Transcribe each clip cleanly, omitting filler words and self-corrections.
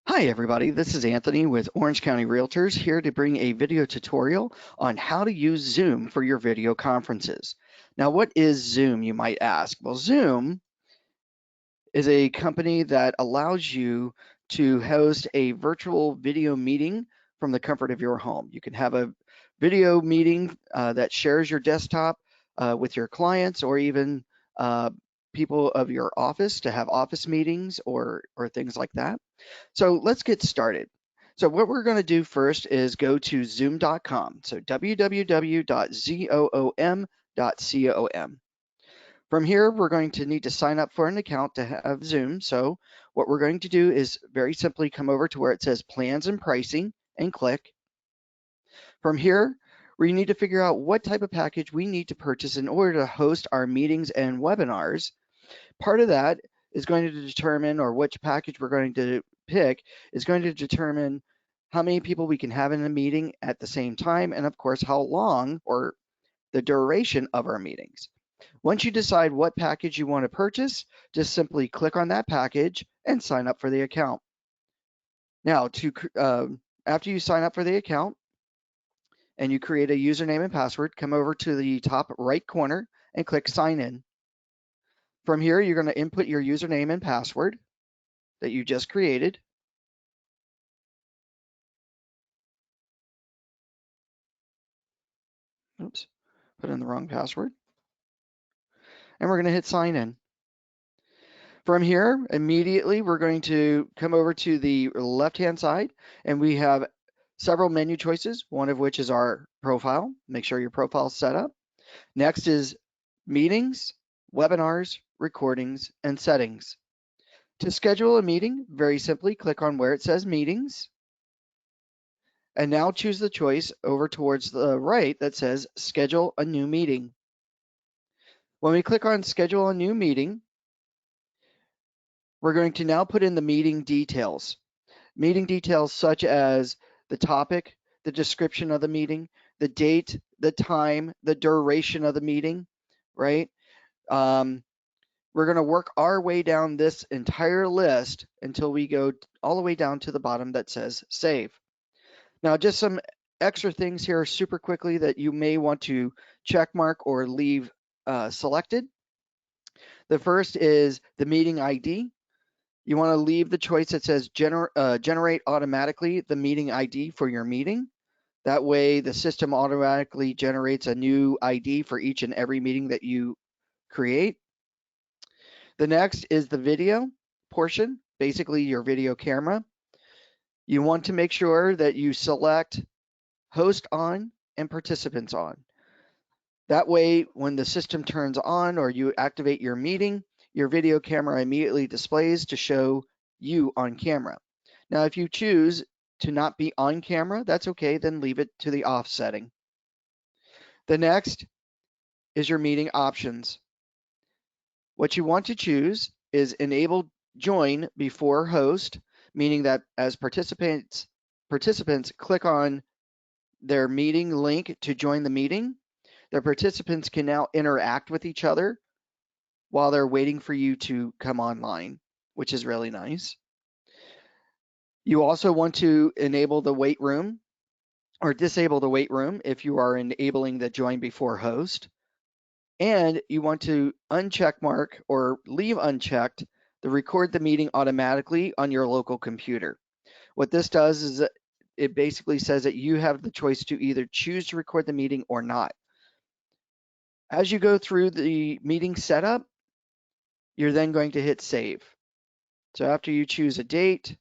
Hi everybody, this is Anthony with Orange County Realtors here to bring a video tutorial on how to use Zoom for your video conferences. Now, what is Zoom, you might ask? Well, Zoom is a company that allows you to host a virtual video meeting from the comfort of your home. You can have a video meeting that shares your desktop with your clients or even people of your office to have office meetings or things like that. So let's get started. So what we're going to do first is go to zoom.com. So www.zoom.com. From here, we're going to need to sign up for an account to have Zoom. So what we're going to do is very simply come over to where it says plans and pricing and click. From here, we need to figure out what type of package we need to purchase in order to host our meetings and webinars. Part of that is going to determine, or which package we're going to pick is going to determine how many people we can have in a meeting at the same time, and of course, how long or the duration of our meetings. Once you decide what package you want to purchase, just simply click on that package and sign up for the account. Now, after you sign up for the account and you create a username and password, come over to the top right corner and click sign in. From here, you're going to input your username and password that you just created. Oops, put in the wrong password. And we're going to hit sign in. From here, immediately, we're going to come over to the left-hand side, and we have several menu choices, one of which is our profile. Make sure your profile is set up. Next is meetings, webinars, recordings, and settings. To schedule a meeting, very simply click on where it says meetings, and now choose the choice over towards the right that says schedule a new meeting. When we click on schedule a new meeting, we're going to now put in the meeting details. Meeting details such as the topic, the description of the meeting, the date, the time, the duration of the meeting, right? We're going to work our way down this entire list until we go all the way down to the bottom that says save. Now, just some extra things here super quickly that you may want to check mark or leave selected. The first is the meeting ID. You want to leave the choice that says generate automatically the meeting ID for your meeting. That way the system automatically generates a new ID for each and every meeting that you create. The next is the video portion, basically your video camera. You want to make sure that you select host on and participants on. That way, when the system turns on or you activate your meeting, your video camera immediately displays to show you on camera. Now, if you choose to not be on camera, that's okay, then leave it to the off setting. The next is your meeting options. What you want to choose is enable join before host, meaning that as participants click on their meeting link to join the meeting, the participants can now interact with each other while they're waiting for you to come online, which is really nice. You also want to enable the wait room or disable the wait room if you are enabling the join before host. And you want to uncheck mark or leave unchecked the record the meeting automatically on your local computer. What this does is that it basically says that you have the choice to either choose to record the meeting or not. As you go through the meeting setup, you're then going to hit save. So after you choose a date,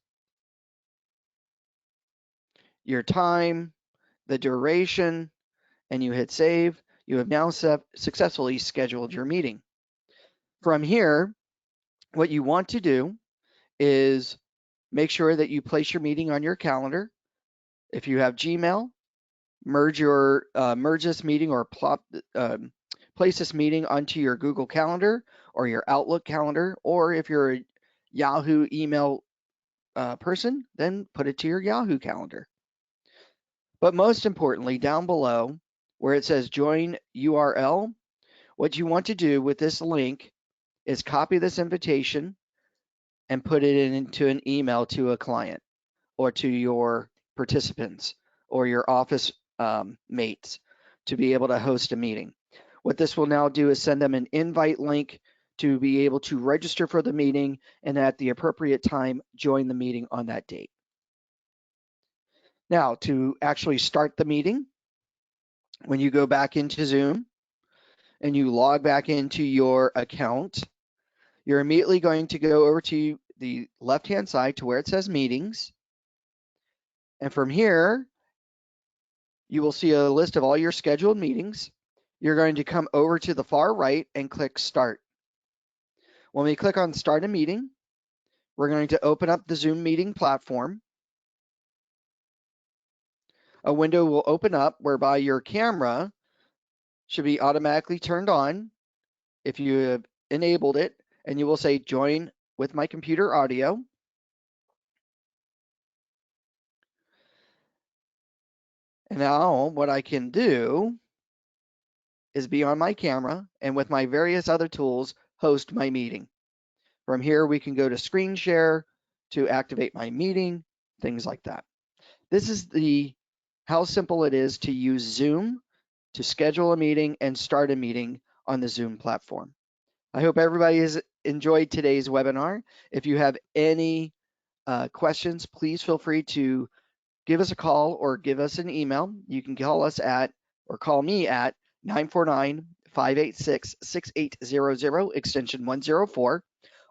your time, the duration, and you hit save, you have now successfully scheduled your meeting. From here, what you want to do is make sure that you place your meeting on your calendar. If you have Gmail, merge this meeting or place this meeting onto your Google Calendar or your Outlook calendar, or if you're a Yahoo email person, then put it to your Yahoo calendar. But most importantly, down below where it says join URL, what you want to do with this link is copy this invitation and put it into an email to a client. or to your participants or your office mates to be able to host a meeting. What this will now do is send them an invite link to be able to register for the meeting and at the appropriate time join the meeting on that date. Now, to actually start the meeting, when you go back into Zoom and you log back into your account, you're immediately going to go over to the left-hand side to where it says meetings. And from here, you will see a list of all your scheduled meetings. You're going to come over to the far right and click Start. When we click on Start a Meeting, we're going to open up the Zoom meeting platform. A window will open up whereby your camera should be automatically turned on if you have enabled it, and you will say Join with my computer audio. And now what I can do is be on my camera and with my various other tools host my meeting. From here, we can go to screen share to activate my meeting, things like that. This is how simple it is to use Zoom to schedule a meeting and start a meeting on the Zoom platform. I hope everybody has enjoyed today's webinar. If you have any questions, please feel free to give us a call or give us an email. You can call us at, or call me at 949-586-6800, extension 104,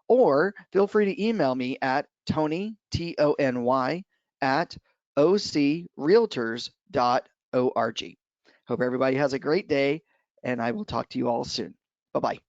or feel free to email me at Tony, Tony, at ocrealtors.org. Hope everybody has a great day, and I will talk to you all soon. Bye-bye.